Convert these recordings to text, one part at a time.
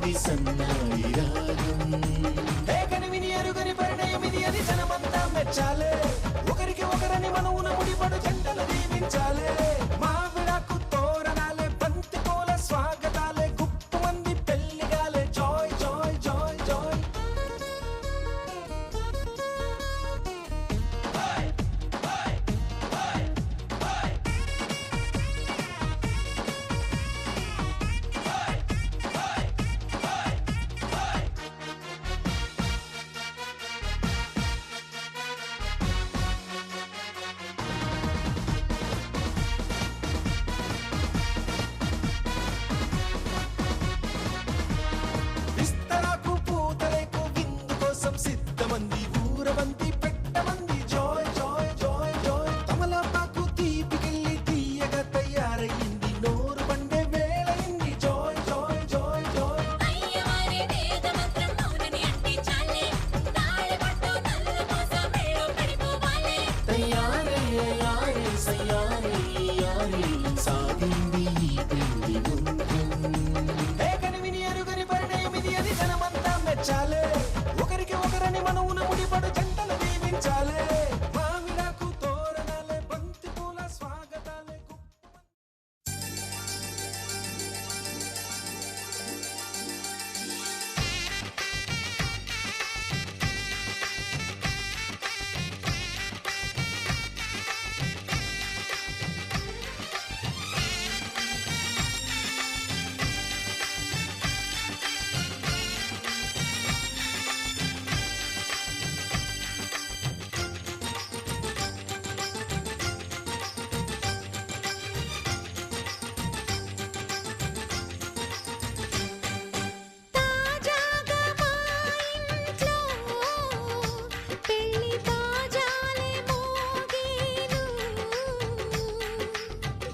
ఇది సన్నాయి రాగం కనివిని అరుగని పరిణయం ఇది అని జనమంతా మెచ్చాలే ఒకరికి ఒకరని మనవున ముడిపడు జంటలు దీవించాలే మావిడాకు తోరణాలే బంతి పూల స్వాగతాలే గుప్పు మంది పెళ్లిగాలే జాయ్ జాయ్ జాయ్ జాయ్ విస్తరాకు పూతరేకు విందు కోసం సిద్ధమంది ఊరవంతి పెట్టమంది జాయ్ జాయ్ జాయ్ జాయ్ తమలపాకు తీపికెళ్ళి తీయగా తయారయ్యింది నోరు పండే వేళయింది జాయ్ జాయ్ జాయ్ జాయ్ అయ్యవారి వేద మంత్రం మౌనని అంటించాలే తాళి పట్టు నల్ల కోసం మేళో పడిపోవాలే తయారే యారే సయ్యారే యారే సాగింది ఈ పెళ్లి గుండ్రం కనివిని అరుగని పరిణయం ఇది అది జనమంతా మెచ్చాలే ఒకరికి ఒకరని మనవున ముడిపడు జంటలు దీవించాలే మావిడాకు తోరణాలే బంతి పూల స్వాగతాలే తాజాగా మా ఇంట్లో పెళ్లి బాజాలే మోగేను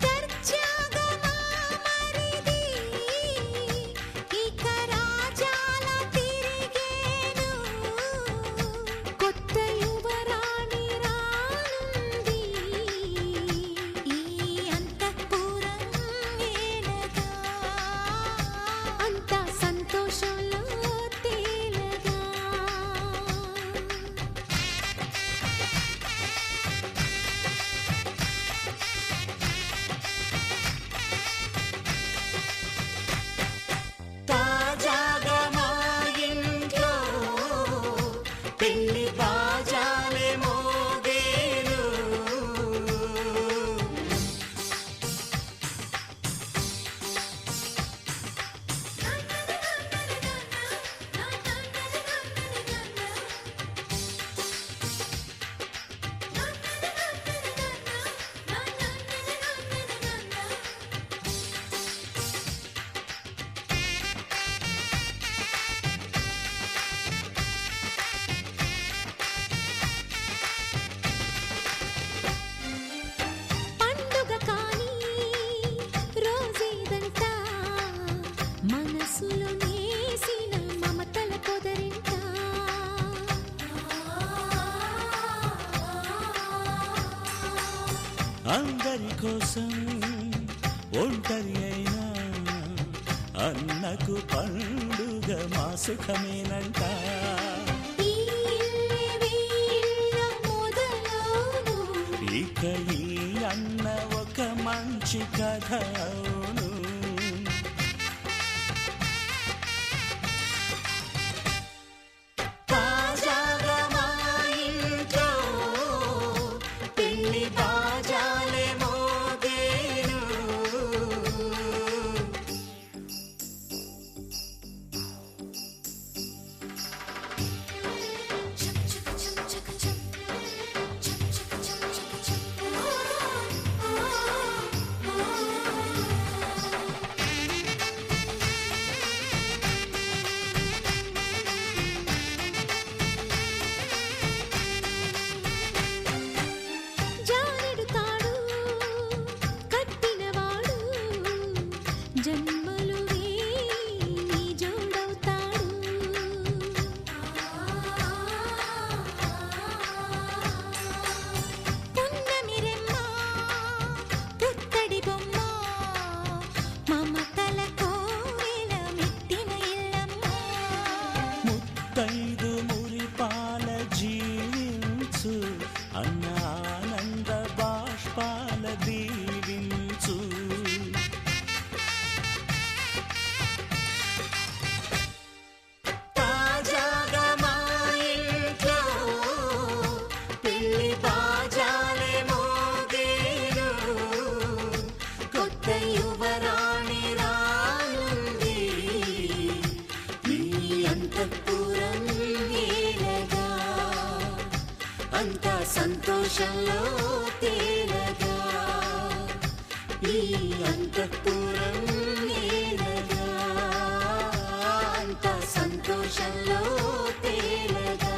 దర్జాగా మా మరిది ఇక రాజాల తిరిగేను కొత్త యువరాణి రానుంది ఈ అంతఃపురం ఏలగా అంతా సంతోషంలో తేలగా తాజాగా మా ఇంట్లో పెళ్లి బాజాలే మోగేను పండుగ కాని రోజేదంట మనసులో నేసిన మమతల పొదరింట అందరి కోసం ఒంటరి అయినా అన్నకు పండుగ మా సుఖమేనంట ఈ ఇల్లే వీళ్ళ మొదలవును ఇక ఈ అన్న ఒక మంచి కథ అవును తాజాగా మా ఇంట్లో పెళ్లి బాజాలే మోగేను అన్న ఆనంద బాష్పాల దీవించు. తాజాగా మా ఇంట్లో పెళ్లి బాజాలే మోగేను, కొత్త యువరాణి రానుంది ఈ అంతఃపురం ఏలగా, అంతా సంతోషంలో తేలగా ఈ అంతఃపురం ఏలగా, అంతా సంతోషంలో తేలగా.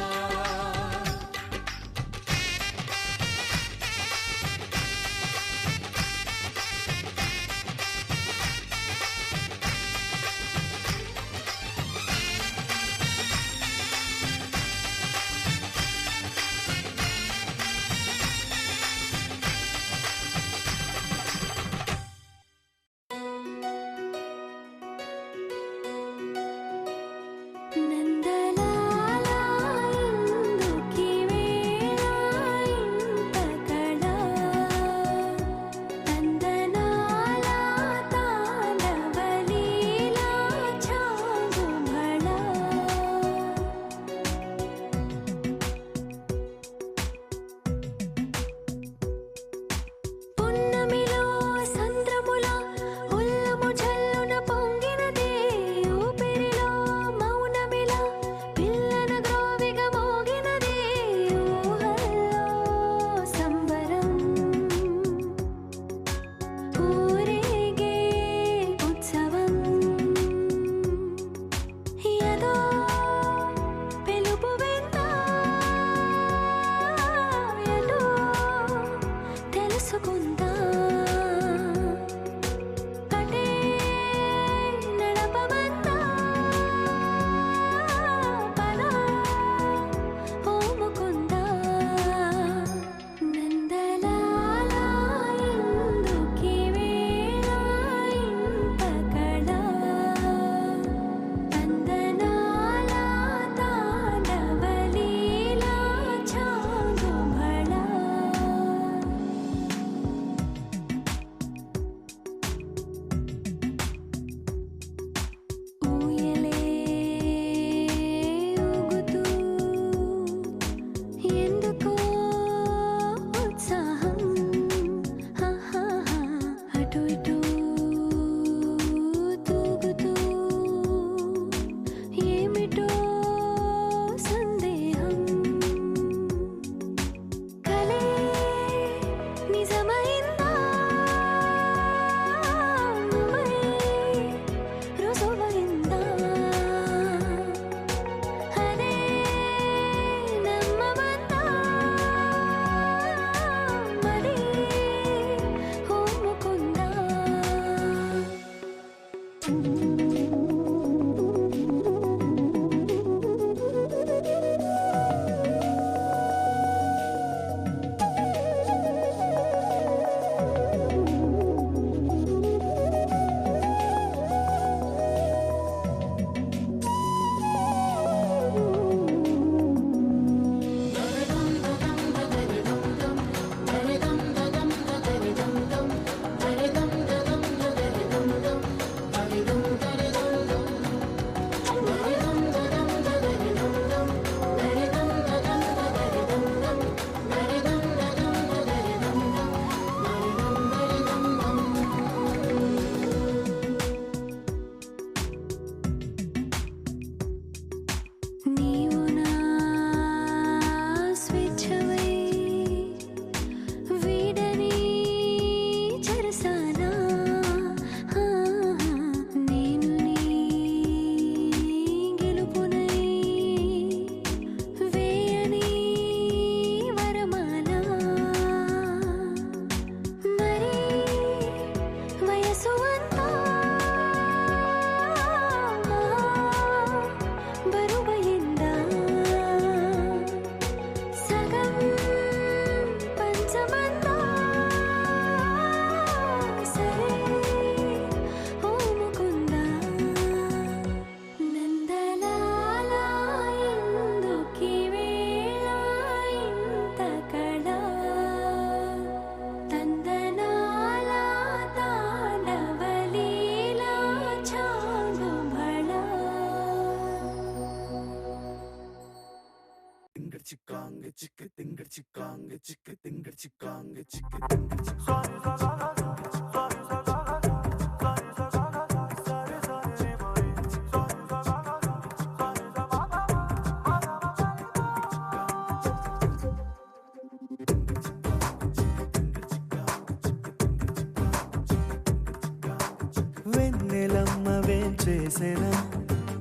వెన్నెలమ్మ వేంచేసెనా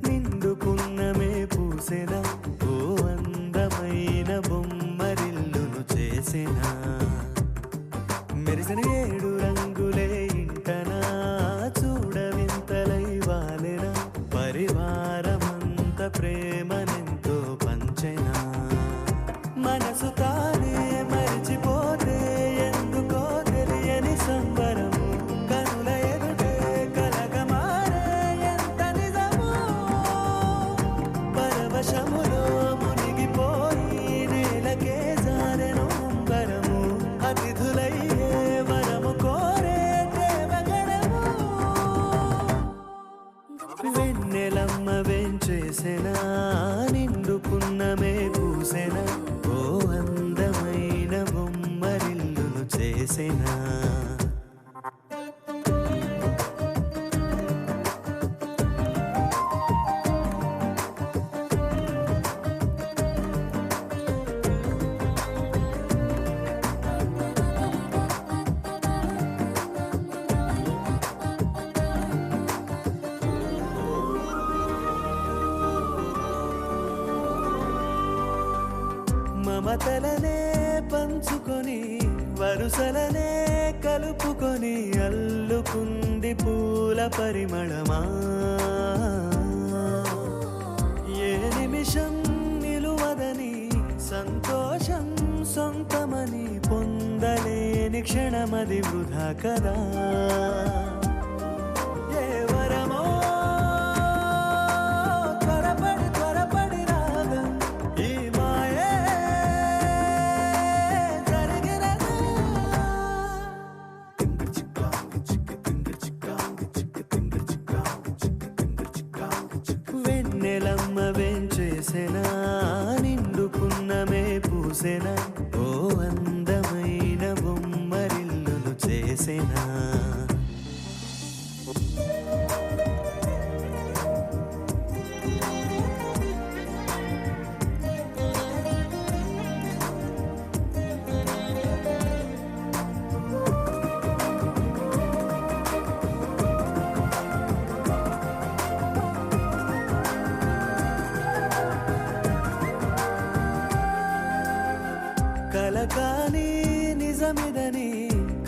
నిండుకున్నమే పూసెనా ఓ అందమైన బొమ్మరిల్లును చేసెనా మెరిసిన 7 రంగులే ఇంటనా చూడవింతలై వాలెనా పరివారమంత ప్రేమనెంతో పంచెనా మనసు తానే మరిచిపోతే ఎందుకో తెలియని సంబరము కనుల ఎదుటే కలగమారే ఎంత నిజమో పరవశములో మునిగిపోయి నేలకే జారెను అంబరము అతిథులయ్యే వరము కోరే దేవగణము వెన్నెలమ్మ వెంచేసెనా నిండుకున్నమే పూసెనా ఓ అందమైన బొమ్మరిల్లును చేసెనా మమతలనే పంచుకొని వరుసలనే కలుపుకొని అల్లుకుంది పూల పరిమళమా ఏ నిమిషం నిలువదని సంతోషం సొంతమని పొందలేని క్షణమది వృధా కదా ఏ వరమో త్వరపడి త్వరపడి రాగా ఈ మాయే జరిగినదా వెన్నెలమ్మ వెంచేసెనా నిండుకున్నమే పూసెనా ఓ అందమైన బొమ్మరిల్లును చేసెనా కలకాని నిజమిదని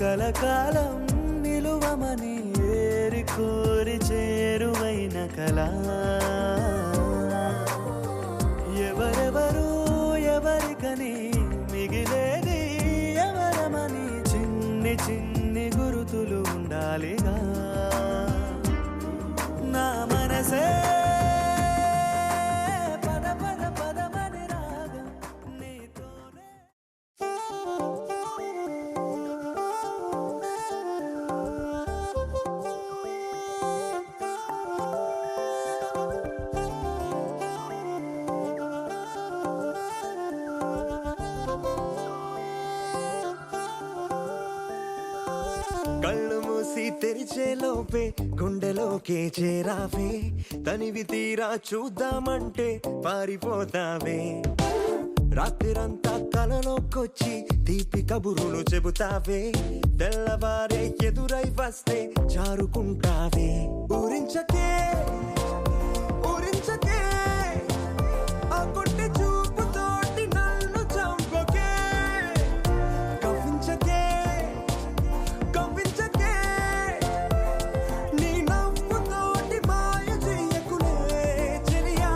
కలకాలం నిలువమని ఏరి కోరి చేరువైన కళ ఎవరెవరు ఎవరికని మిగిలేది ఎవరమని చిన్ని చిన్ని గురుతులు ఉండాలిగా నా మనసే పద పద పదమని రాగా నీతోనే కళ్ళు మూసి తెరిచేలోపే గుండెలోకే చేరావే తనివి తీరా చూద్దామంటే పారిపోతావే రాత్రిరంతా కలలోకొచ్చి తీపి కబురులు చెబుతావే తెల్లవారే ఎదురై వస్తే జారుకుంటావే ఊరించకే ఊరించకే ఆ కొట్టి చూపుతోటి నన్ను చంపకే కవ్వించకే కవ్వించకే నీ నవ్వుతోటి మాయ చెయ్యకులే చెలియా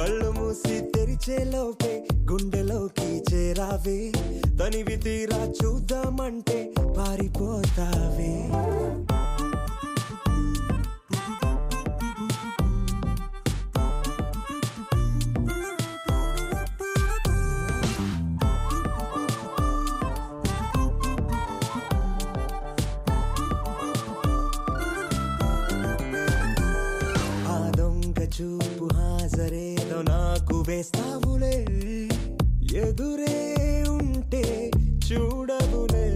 కళ్ళు మూసి తెరిచేలోపే గుండెలోకి చేరావే తనివి తీరా చూద్దామంటే పారిపోతావే ఆ దొంగ చూపు హాజరేదో నాకు వేస్తావులే ఏ చూడవులే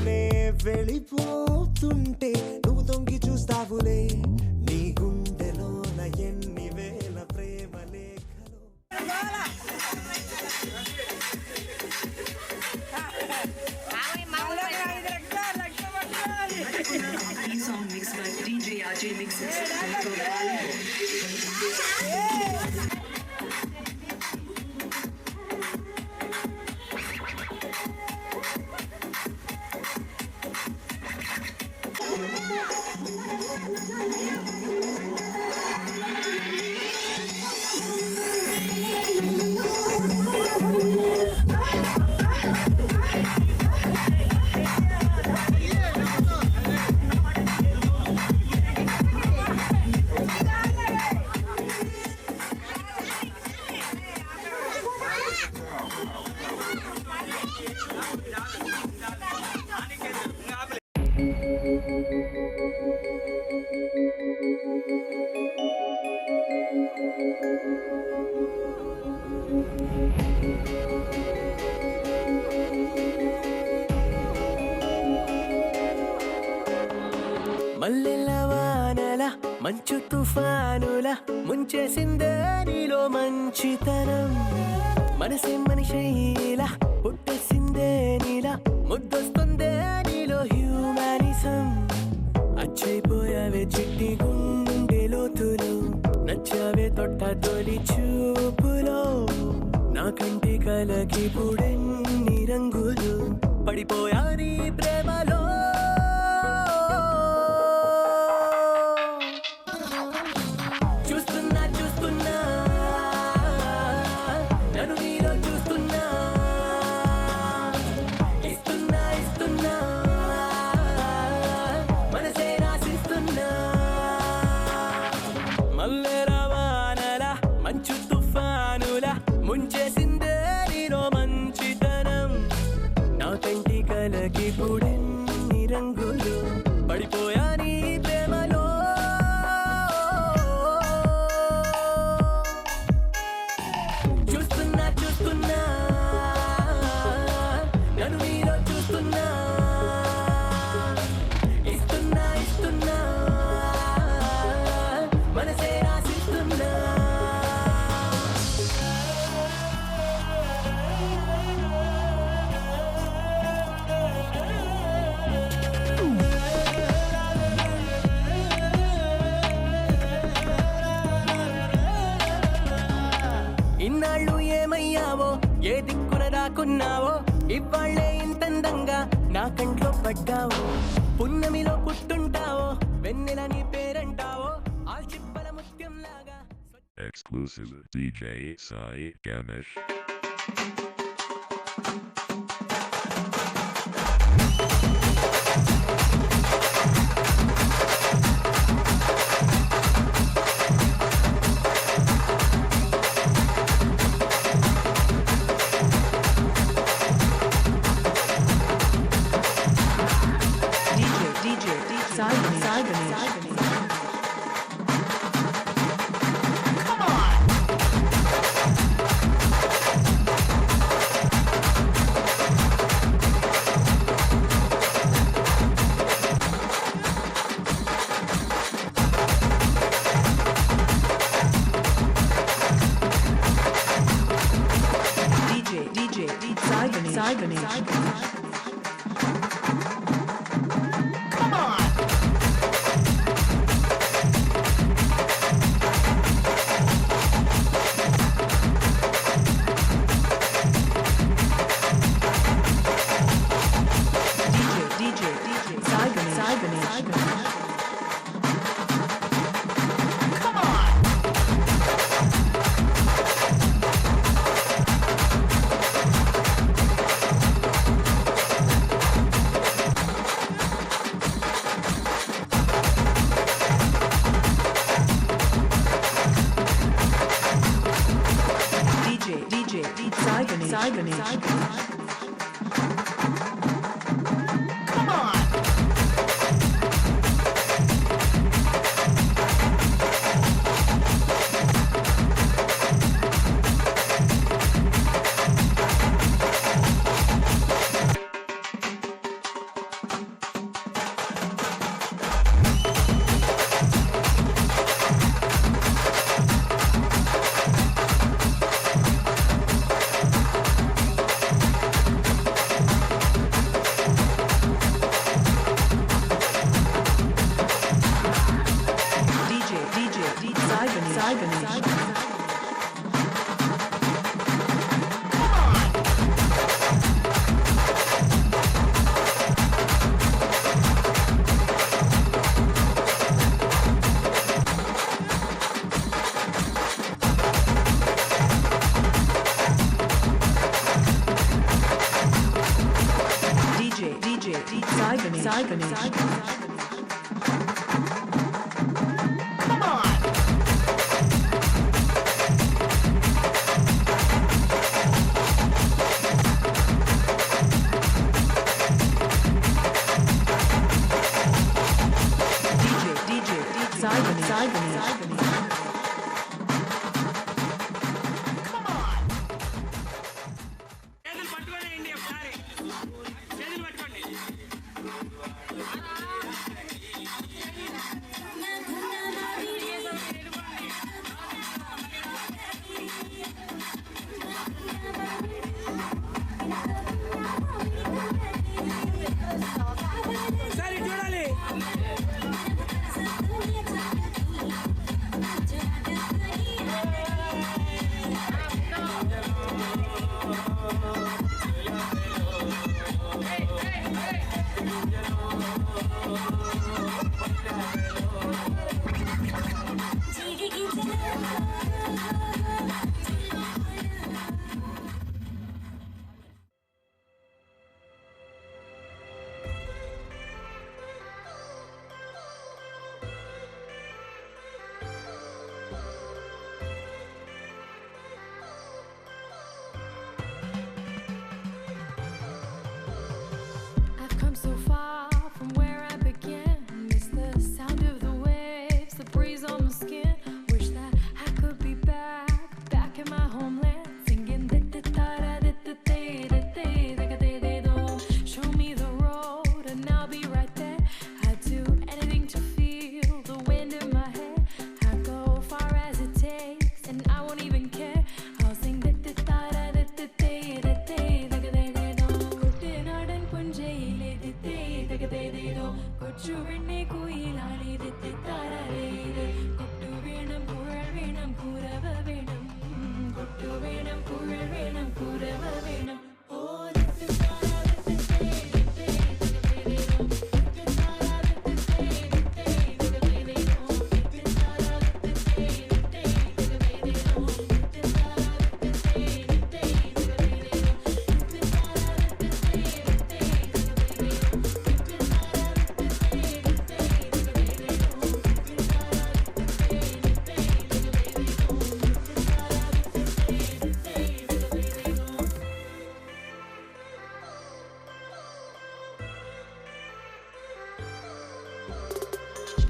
నే వెళ్ళిపోతుంటే నువ్వు తొంగి చూస్తావులే నీ గుండెలోన ఎన్ని వేల ప్రేమ లేఖలు Song mixed by DJ Ajay Mixes. మల్లెల వానల మంచు తుఫానుల ముంచేసిందే నీలో మంచితనం మనసే మనిషిలా పుట్టేసిందే నీలా ముద్దొస్తుందే నీలో హ్యూమానిజం అచ్చైపోయావే చిట్టి గుండె లోతులు నచ్చావే తొట్ట తొలి చూపులో నా కంటి కలకి పుడెన్ని రంగులు పడిపోయా నీ ప్రేమలో ముంచేసిందే నీలో మంచితనం నా కంటి కలకి పుడెన్ని రంగులు పడిపోయా నీ ప్రేమలో చూస్తున్నా చూస్తున్నా నన్ను నీలో చూస్తున్నా ఇస్తున్నా ఇస్తున్నా మనసే రాసిస్తున్నా ఇన్నాళ్ళు ఏమయ్యావో ఏ దిక్కున దాక్కున్నావో ఇవాళ్లే ఇంతందంగా నా కంట్లో పడ్డావో పున్నమిలో పుట్టుంటావో వెన్నెల నీ పేరంటావో ఆల్చిప్పల ముత్యం లాగా Exclusive DJ Sai Ganesh. చేతులు పట్టుకోండి ఒకసారి చేతులు పట్టుకోండి ఒకసారి చూడాలి I've come so far from where I began. Miss the sound of the waves, the breeze on my skin. Wish that I could be back in my homeland, singing show me the road and I'll be right there. I'd do anything to feel the wind in my hair. I'd go far as it takes and I won't even care. I'll sing കൊച്ചു വെണ്ണെ കുയിലാളി കൊട്ടു വേണം കുഴൽ വേണം കുരവ വേണം കൊട്ടു വേണം കുഴൽ വേണം കുരവ വേണം ഓ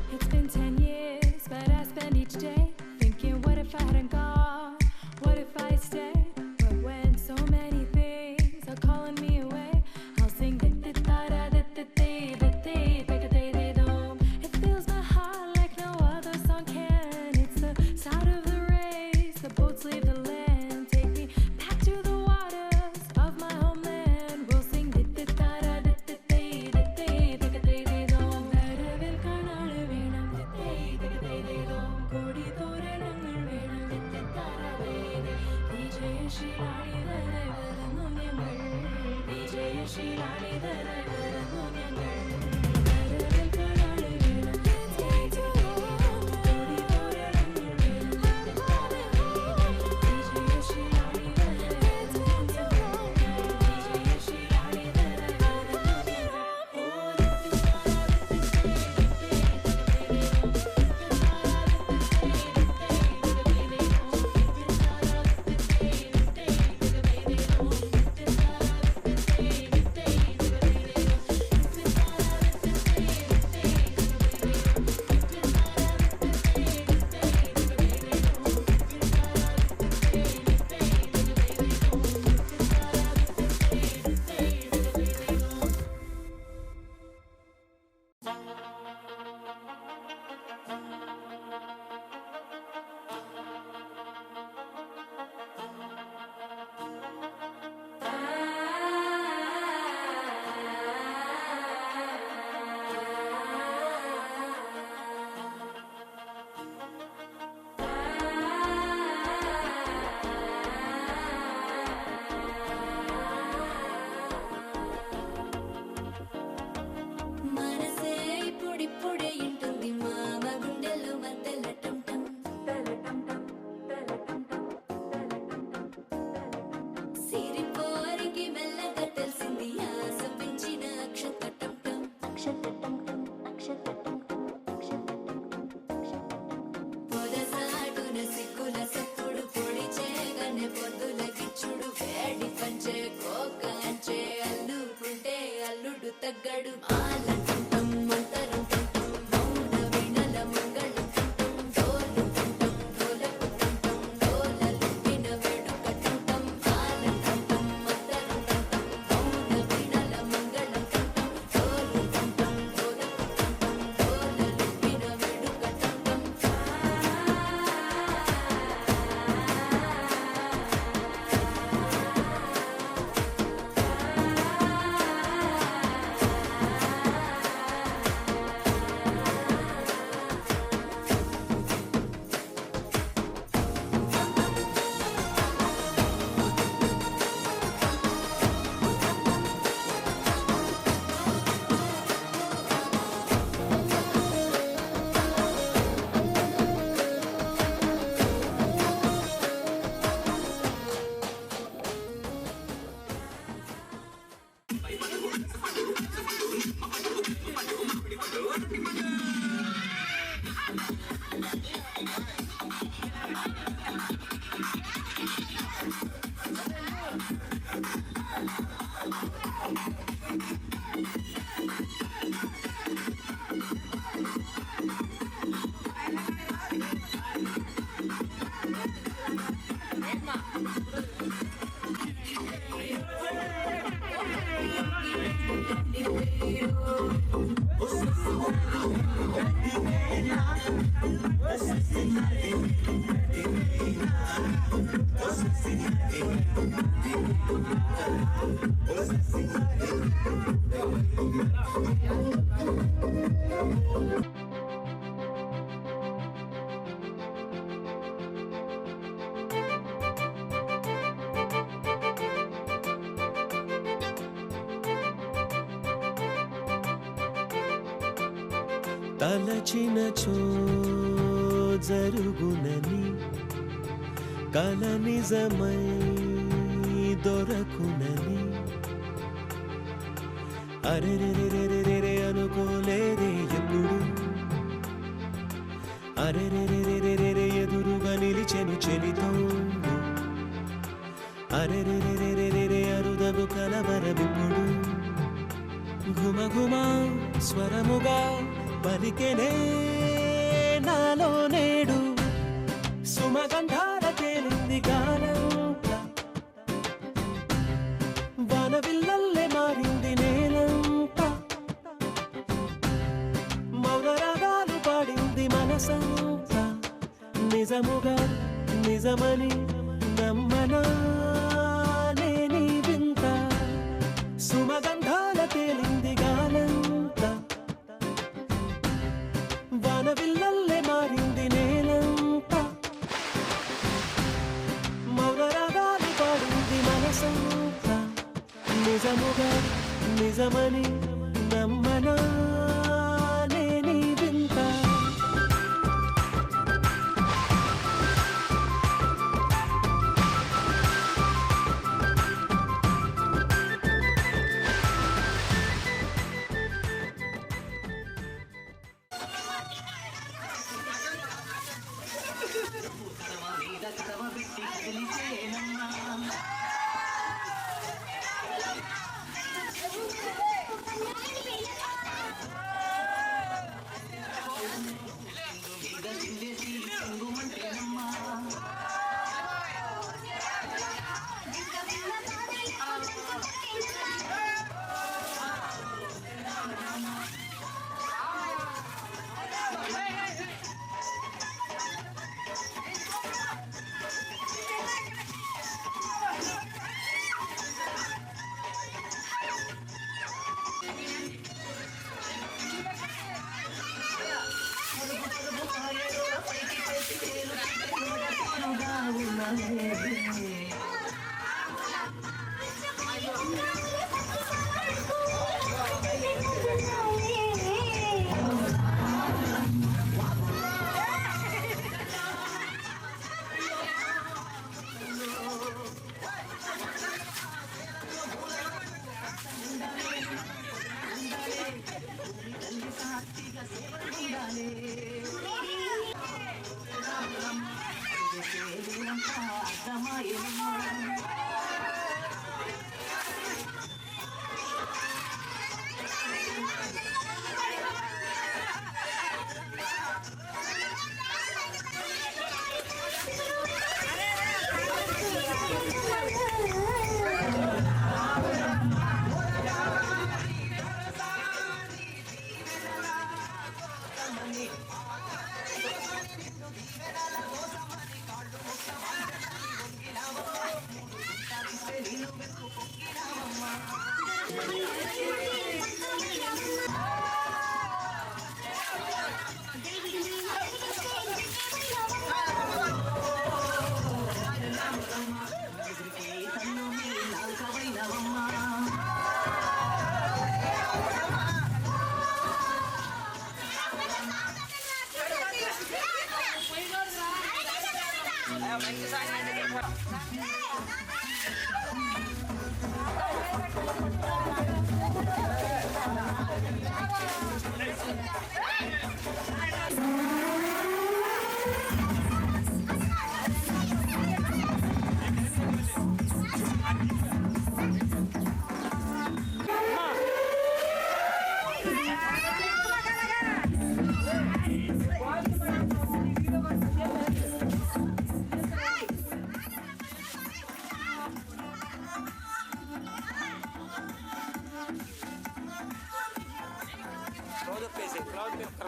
It's been 10 years, but I spend each day thinking, what if I hadn't gone? What if I stayed? But when so many things are calling me away, I'll sing it fills my heart like no other song can. It's the sound of the race, the boats leave the land. Take me back to the waters of my homeland. We'll sing తగ్గడు ఆలంటుంటం మంతరంటుంటం మౌన వీణల మంగళంటుంటం డోలుతుంటం డోలకుంటుంటం డోలలిప్పిన వేడుకటుంటం ఆలంటుంటం మంతరంటుంటం మౌన వీణల మంగళంటుంటం డోలుతుంటం డోలకుంటుంటం డోలలిప్పిన వేడుకటుంటం తలచినచో జరుగునని కల నిజమై దొరకునని అరెరెరెరెరెరె అనుకోలేదే ఎప్పుడు అరెరెరెరెరెరె ఎదురుగా నిలిచెను చెలితోడు అరెరెరెరెరెరె అరుదగు కలవరమిప్పుడు ఘుమఘుమ స్వరముగా పలికెనే నాలో నేడు సుమగంధాల తేలింది గానంత వానవిల్లల్లే మారింది నేలంత మౌన రాగాలు పాడింది మనసంత నిజముగా నిజమని నమ్మనా నేనీ వింత సుమగంధాల తేలింది గానంత వానవిల్లల్లే మారింది నేలంత మౌన రాగాలు పాడింది మనసంత నిజముగా నిజమని నమ్మనా నేనీ వింత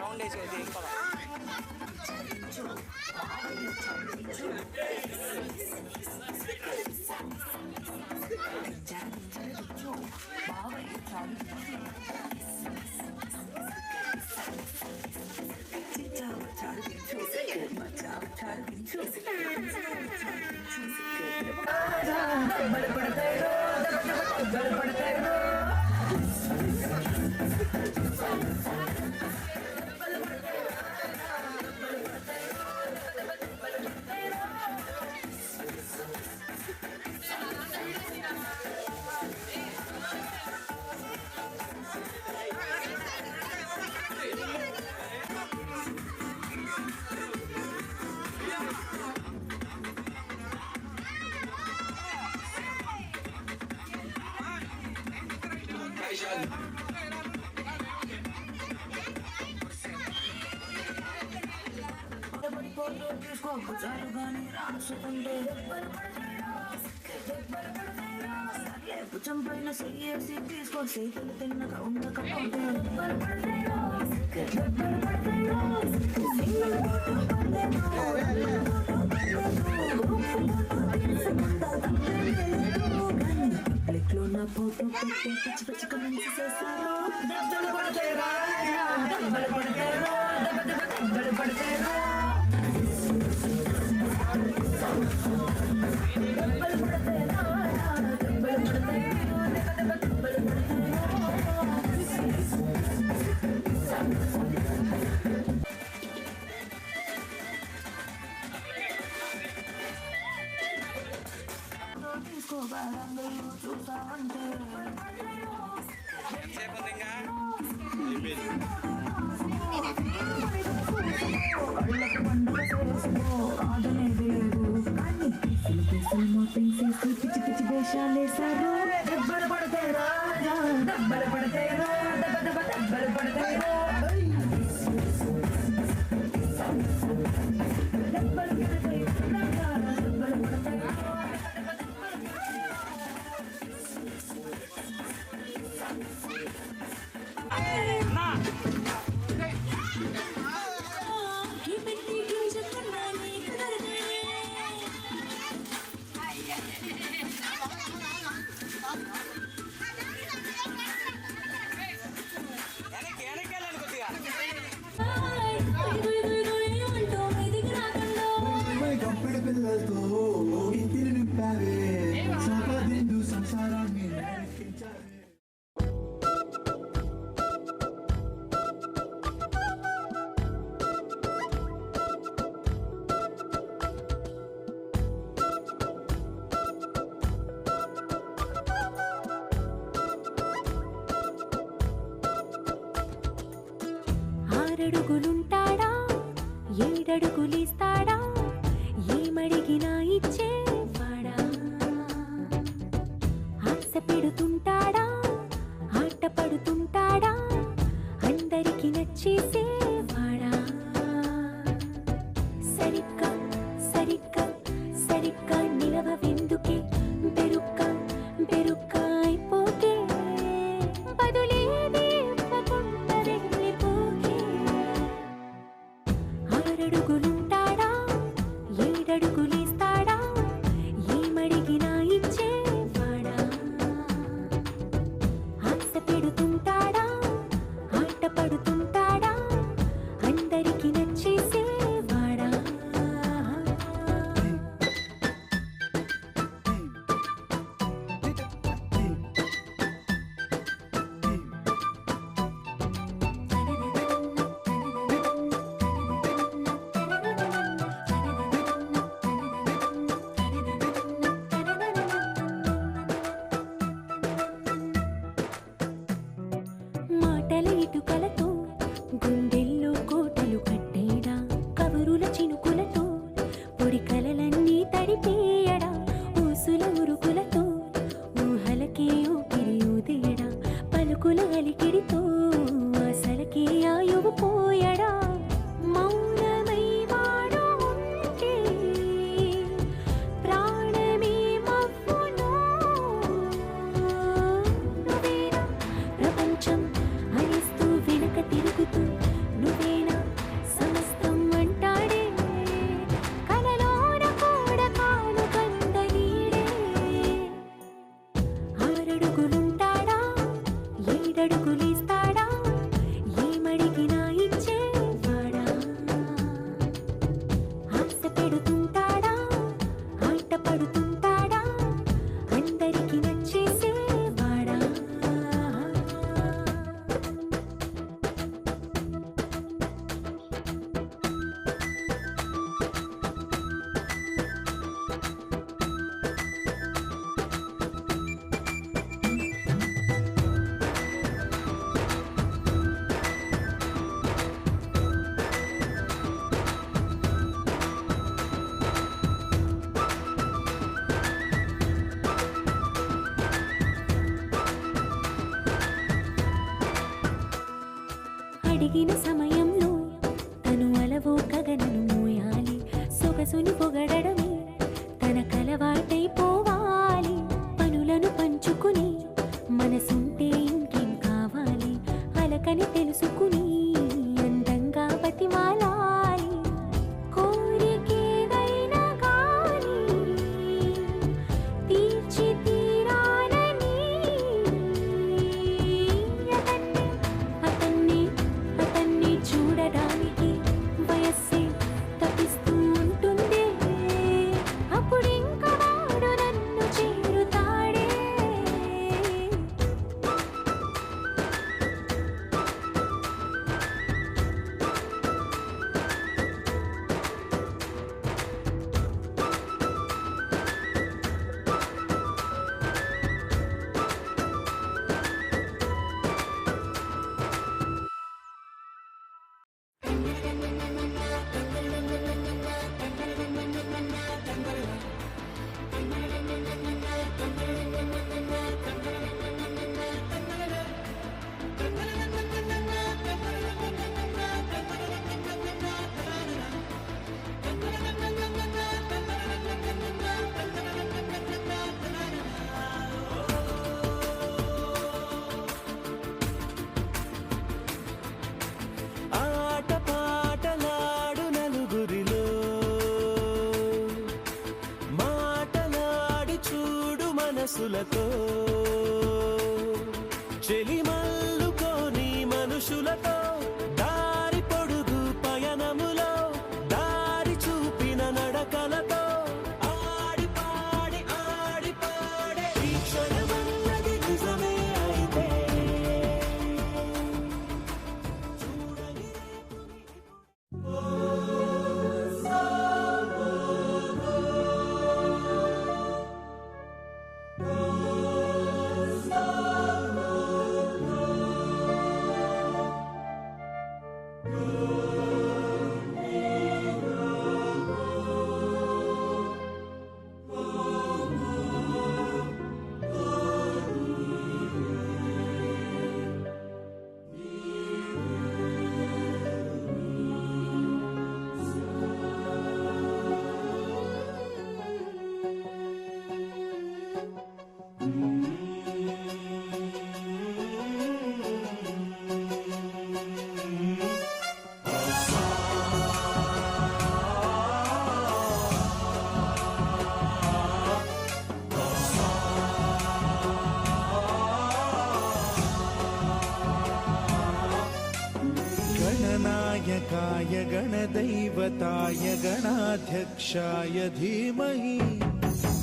రౌండ్ వేసేది ఇంకా చంపైన చేసి తీసుకో చేతులు తిన్నక ఉండకపోతే పబ్లిక్లో నా ఫోటో పెట్టి పిచ్చి పిచ్చి కమెంట్స్ చేస్తారు. దెబ్బలు పడతాయిరా, దెబ్బలు పడతాయిరా, దెబ్బలు పడతాయిరా. పిచ్చి పిచ్చి వేషాలేసారు. దెబ్బలు పడతాయిరా, దెబ్బలు పడతాయిరా, దెబ్బలు పడతాయిరా. ఇంటిని నింపావే సంపాదించు సంసారాన్ని నడిపించావే. ఆరడుగులుంటాడా, ఏడడుగులిస్తాడా, ఏమడిగినా ఇచ్చేవాడా, ఆశ పెడుతుంటాడా, ఆట పడుతుంటాడా, అందరికి నచ్చేసేవాడా. సరిగ్గా సరిగ్గా సరిగ్గా నిలవెందుకే, బెరుక్క బెరుక్క అయిపోకే, బదులేది ఇవ్వకుండా వెళ్ళిపోకే. ఆరడుగులుంటాడా, ఏడడుగులిస్తాడా, ఏమడిగినా ఇచ్చేవాడా. అడుగుల అలికిడితో అసలకి ఆయువు పోయడా మౌనమై వాడు ఉంటే ప్రాణమే మవ్వును నువ్వేనా ప్రపంచం అనిస్తూ వెనక తిరుగుతూ నువ్వేనా సమస్తం అంటాడే కలలోన కూడా కాను కంద నీడే ఆరడుగులుంటాడా ఏడడుగులేస్తాడా ఏమడిగినా ఇచ్చేవాడా ఆశ పెడుతుంటాడా ఆట పడుతుంటాడా అందరికి నచ్చేసేవాడా అడిగిన సమయంలో తను అలవో కగనను మోయాలి సొగసుని పొగడమే తనకలవాటైపోవాలి పనులను పంచుకుని మనసుంటే ఇంకేం కావాలి అలకని తెలుసుకుని అందంగా బతిమాలాలి కోరికేదైనా కానీ తీర్చి తీరాలని అతన్ని చూడడానికి వయస్సే తప్పిస్తూ ఉంటుంది అప్పుడింక వాడు నన్ను చేరుతాడే ఆట పాటలాడు నలుగురిలో మాటలాడి చూడు మనసులతో చెలిమల్లుకోని మనుషులతో దారి పొడుగు పయనములో దారి చూపిన నడకలతో ఆడి పాడి ఈ క్షణమన్నది నిజమే అయితే गणनायकाय गणदैवताय गणाध्यक्षाय धीमहि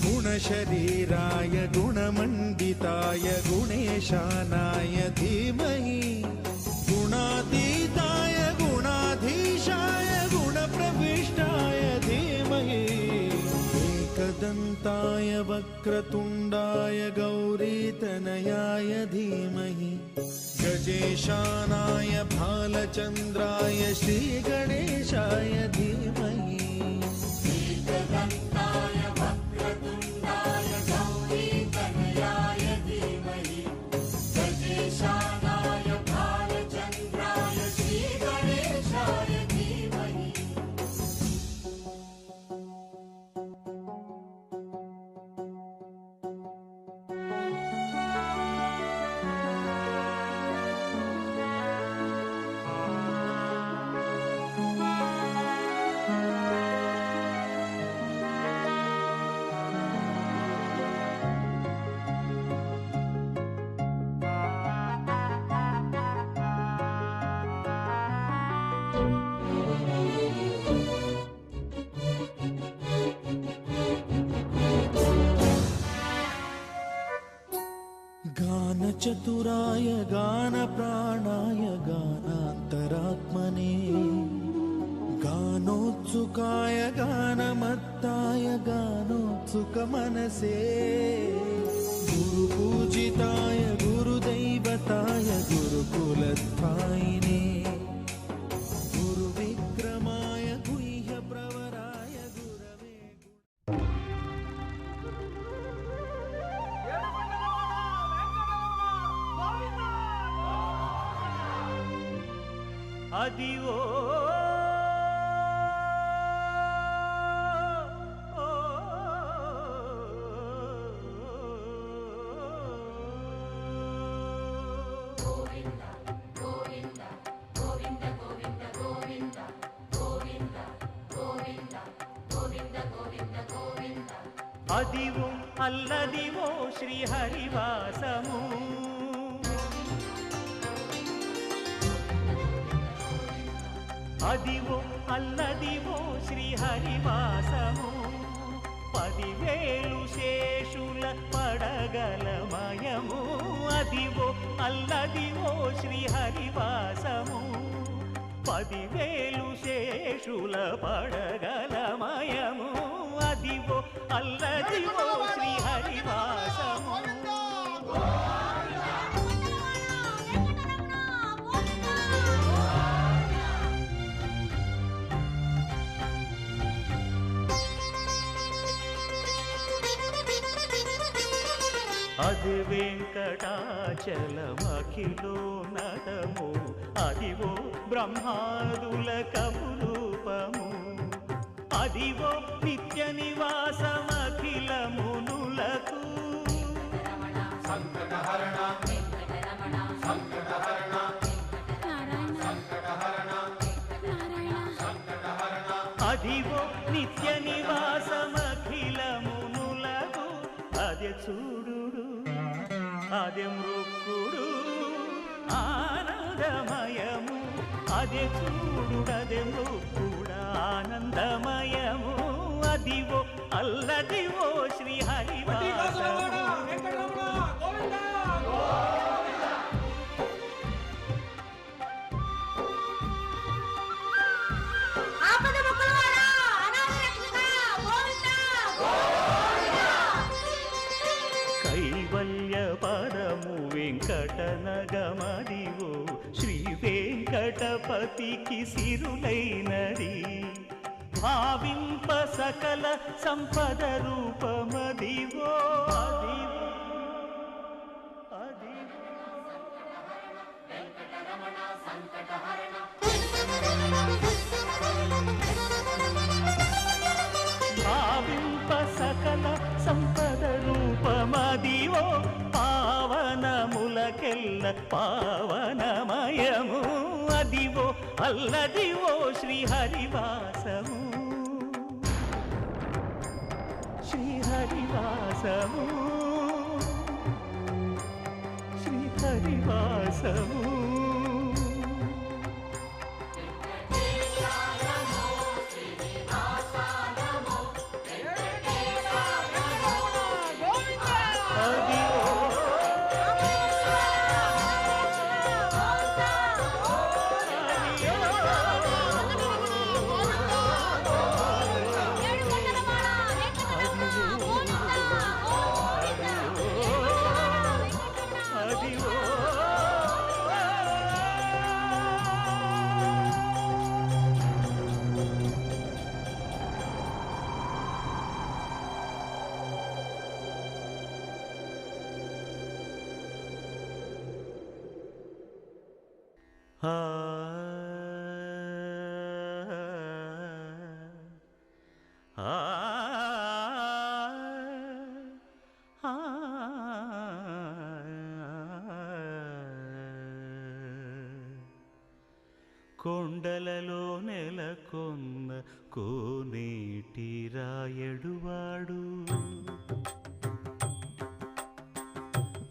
गुणशरीराय गुणमण्डिताय गुणेशानाय धीमहि गुणातीताय गुणाधीशाय गुणप्रविष्टाय धीमहि एकदन्ताय वक्रतुण्डाय गौरीतनयाय धीमहि गजेशानाय भालचन्द्राय श्रीगणेशाय धीमहि एकदन्ताय वक्रतुण्डाय गौरीतनयाय धीमहि गजेशानाय చతురాయ గాన ప్రాణాయ గానాంతరాత్మనే గానోత్సుకాయ గానమత్తాయ గానోత్సుక మనసే గురు పూజితాయ గురుదైవతాయ గురుకులస్థాయినే గురు విక్రమాయ గుహ్య ప్రవరాయ గురవే అదివో అదివో అల్లదివో శ్రీహరివాసము అదివో అల్లదివో శ్రీహరివాసము 10,000 శేషుల పడగలమయము అదివో అల్లదివో శ్రీహరివాసము 10,000 శేషుల పడగలమయము అదివో అల్లదివో శ్రీహరివాసము అది వెంకటాచలమఖిలో నటము అదివో బ్రహ్మాదుల కపురూపము అదివో నిత్య నివాసమఖిల మునులకు అదివో నిత్య నివాసమఖిల మునులకు అదే చూడు అదే మృక్కుడు ఆనందమయము అదే చూడు అదే మృక్కుడు ఆనందమయము అదివో అల్లదివో శ్రీహరివాసము కైవల్య పరము వెంకటనగమదివో శ్రీ వెంకటపతికి సిరులైనది భావింప సకల సంపద రూపమదివో అదివో అదివో భావింప సకల సంపద రూపమదివో పావనములకెల్ల పావనమయము అదివో అల్లదివో శ్రీహరివాసము శ్రీహరివాసము శ్రీహరివాసము కొండలలో నెలకొన్న కోనేటి రాయడువాడు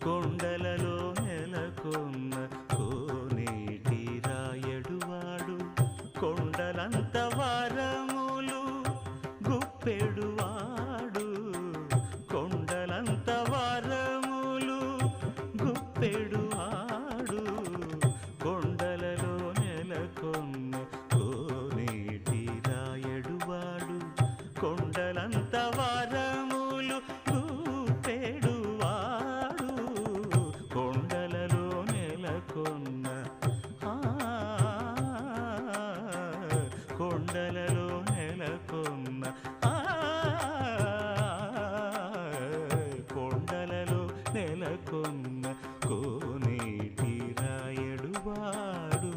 కొండలలో నెలకొన్న కోనేటి రాయడువాడు కొండలంత వారములు గుప్పెడువాడు కొండలంత వారములు గుప్పెడు నెలకొన్న కొండలలో నెలకొన్న కొండలలో నెలకొన్న కోనేటి రాయడు వాడు.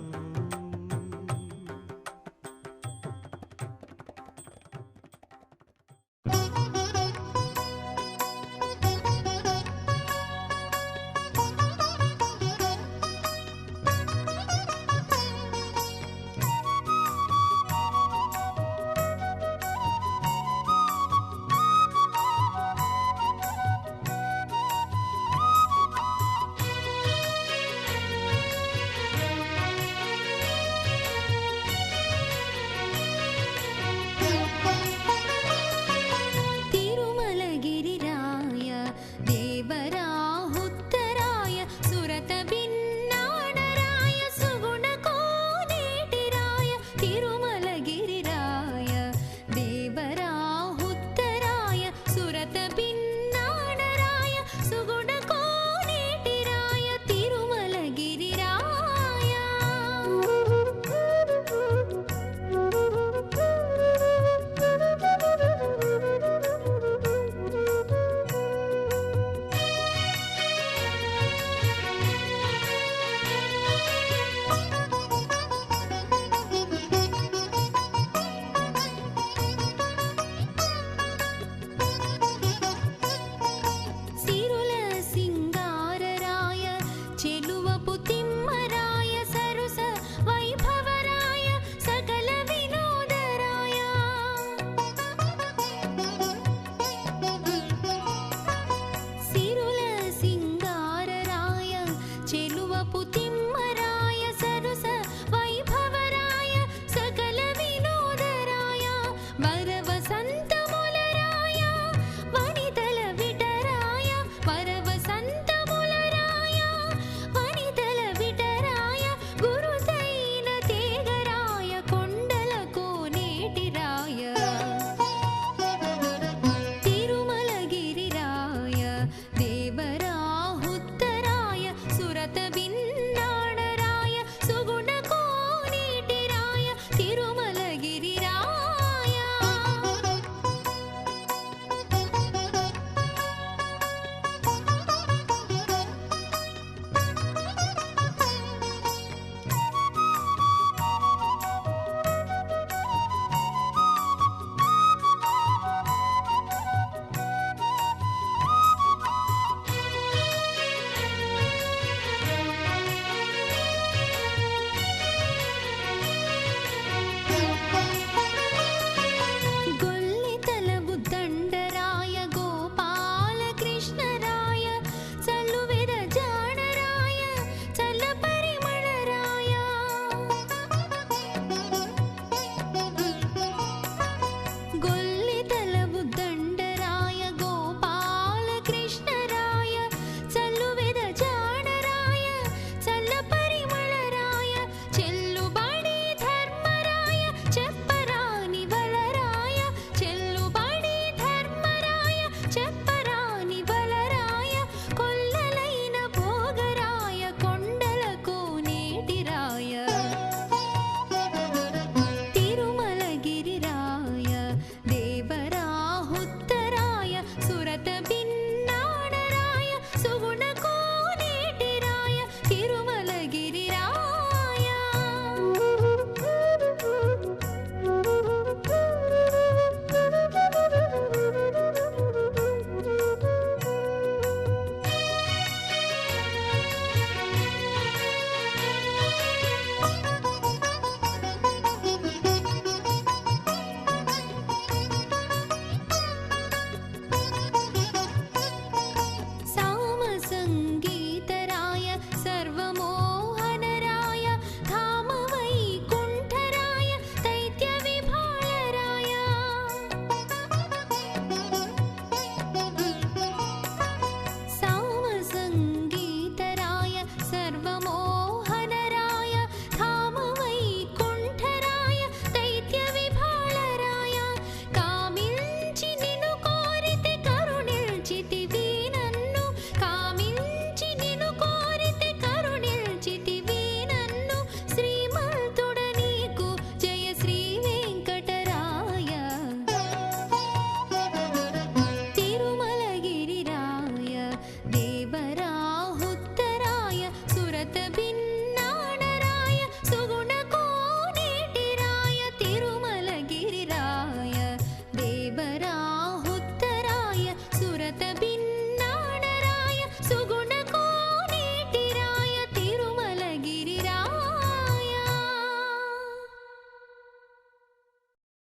తిరుమలగిరిరాయ దేవరాహుత్తరాయ సురత భిన్నాణరాయ సుగుణ కోనేటిరాయ తిరుమలగిరిరాయ దేవరాహుత్తరాయ సురత భిన్నాణరాయ సుగుణ కోనేటిరాయ తిరుమలగిరిరాయ. సిరుల సింగారరాయ చెలువపు తిమ్మరాయ